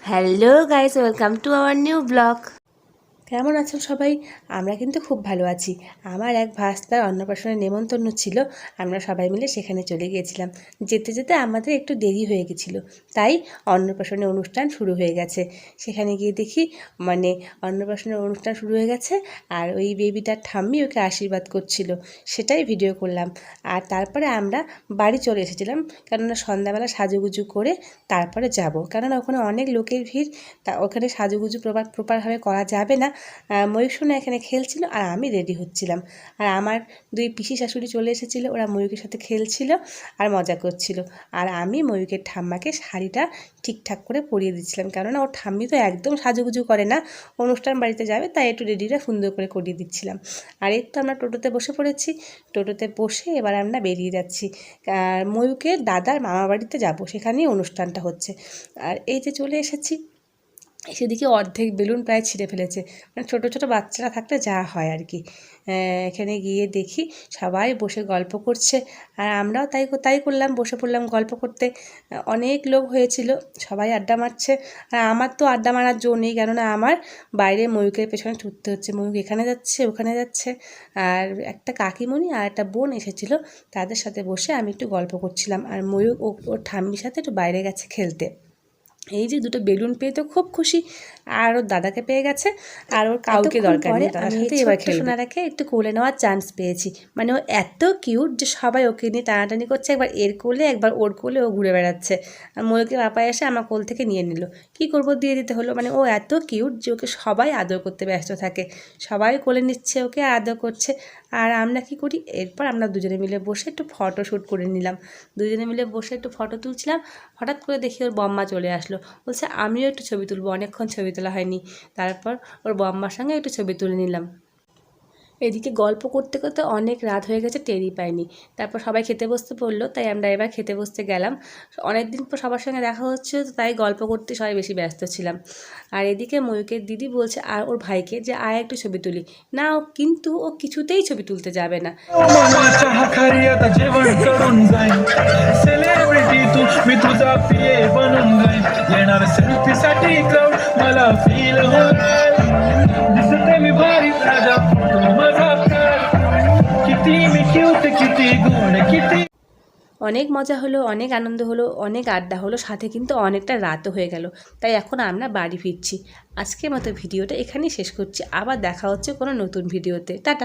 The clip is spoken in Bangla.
Hello guys, welcome to our new blog. কেমন আছেন সবাই? আমরা কিন্তু খুব ভালো আছি। আমার এক ভাস্তার অন্নপ্রাশনের নেমন্তন্ন ছিল, আমরা সবাই মিলে সেখানে চলে গিয়েছিলাম। যেতে যেতে আমাদের একটু দেরি হয়ে গেছিলো, তাই অন্নপ্রাশনের অনুষ্ঠান শুরু হয়ে গেছে। সেখানে গিয়ে দেখি অন্নপ্রাশনের অনুষ্ঠান শুরু হয়ে গেছে, আর ওই বেবিটার ঠাম্মি ওকে আশীর্বাদ করছিল, সেটাই ভিডিও করলাম। আর তারপরে আমরা বাড়ি চলে এসেছিলাম, কেননা সন্ধ্যাবেলা সাজুগুজু করে তারপরে যাব, কেননা ওখানে অনেক লোকের ভিড়, তা ওখানে সাজুগুজু প্রপারভাবে করা যাবে না। ময়ূর সোনা এখানে খেলছিল আর আমি রেডি হচ্ছিলাম, আর আমার দুই পিসি শাশুড়ি চলে এসেছিলো, ওরা ময়ূরের সাথে খেলছিল আর মজা করছিল। আর আমি ময়ূরের ঠাম্মাকে শাড়িটা ঠিকঠাক করে পরিয়ে দিচ্ছিলাম, কেননা ওর ঠাম্মি তো একদম সাজুগুজু করে না, অনুষ্ঠান বাড়িতে যাবে তাই একটু রেডিটা সুন্দর করে করিয়ে দিচ্ছিলাম। আর এই তো আমরা টোটোতে বসে পড়েছি, টোটোতে বসে এবার আমরা বেরিয়ে যাচ্ছি। আর ময়ূরকে দাদার মামা বাড়িতে যাব, সেখানেই অনুষ্ঠানটা হচ্ছে। আর এই যে চলে এসেছি, সেদিকে অর্ধেক বেলুন প্রায় ছিঁড়ে ফেলেছে, মানে ছোটো ছোটো বাচ্চারা থাকলে যা হয় আর কি। এখানে গিয়ে দেখি সবাই বসে গল্প করছে, আর আমরাও তাই করলাম, বসে পড়লাম গল্প করতে। অনেক লোক হয়েছিল, সবাই আড্ডা মারছে। আর আমার তো আড্ডা মারার জো নেই, কেননা আমার বাইরে ময়ূকের পেছনে ছুটতে হচ্ছে, ময়ূক এখানে যাচ্ছে ওখানে যাচ্ছে। আর একটা কাকিমণি আর একটা বোন এসেছিলো, তাদের সাথে বসে আমি একটু গল্প করছিলাম, আর ময়ূক ওর ঠাম্মির সাথে একটু বাইরে গেছে খেলতে। এই যে দুটো বেলুন পেয়ে তো খুব খুশি, আর ওর দাদাকে পেয়ে গেছে, আর ওর কাউকে দরকার নেই, তার সাথে এবার সোনারাকে একটু কোলে নেওয়ার চান্স পেয়েছি। মানে ও এত কিউট যে সবাই ওকে নিয়ে টানাটানি করছে, একবার এর কোলে একবার ওর কোলে ও ঘুরে বেড়াচ্ছে। আর ময়ূরকে বাপায় এসে আমার কোল থেকে নিয়ে নিল, কি করব, দিয়ে দিতে হলো। মানে ও এত কিউট যে ওকে সবাই আদর করতে ব্যস্ত থাকে, সবাই কোলে নিচ্ছে ওকে, আদর করছে। আর আমরা কি করি, এরপর আমরা দুজনে মিলে বসে একটু ফটো শ্যুট করে নিলাম। দুজনে মিলে বসে একটু ফটো তুলছিলাম, হঠাৎ করে দেখি ওর বম্মা চলে আসলো, বলছে আমিও একটু ছবি তুলবো, অনেকক্ষণ ছবি তোলা হয়নি। তারপর ওর বম্মার সঙ্গে একটু ছবি তুলে নিলাম। এদিকে গল্প করতে করতে অনেক রাত হয়ে গেছে, টেরই পাইনি। তারপর সবাই খেতে বসতে পড়লো, তাই আমরা এবার খেতে বসতে গেলাম। অনেক দিন পর সবার সঙ্গে দেখা হচ্ছে, তো তাই গল্প করতে সবাই বেশি ব্যস্ত ছিলাম। আর এদিকে ময়ূকের দিদি বলছে আর ওর ভাইকে যে আয় একটু ছবি তুলি না, কিন্তু ও কিছুতেই ছবি তুলতে যাবে না। অনেক মজা হলো, অনেক আনন্দ হলো, অনেক আড্ডা হলো, সাথে কিন্তু অনেকটা রাতও হয়ে গেল। তাই এখন আমরা বাড়ি ফিরছি। আজকের মতো ভিডিওটা এখানেই শেষ করছি, আবার দেখা হচ্ছে কোনো নতুন ভিডিওতে। টাটা।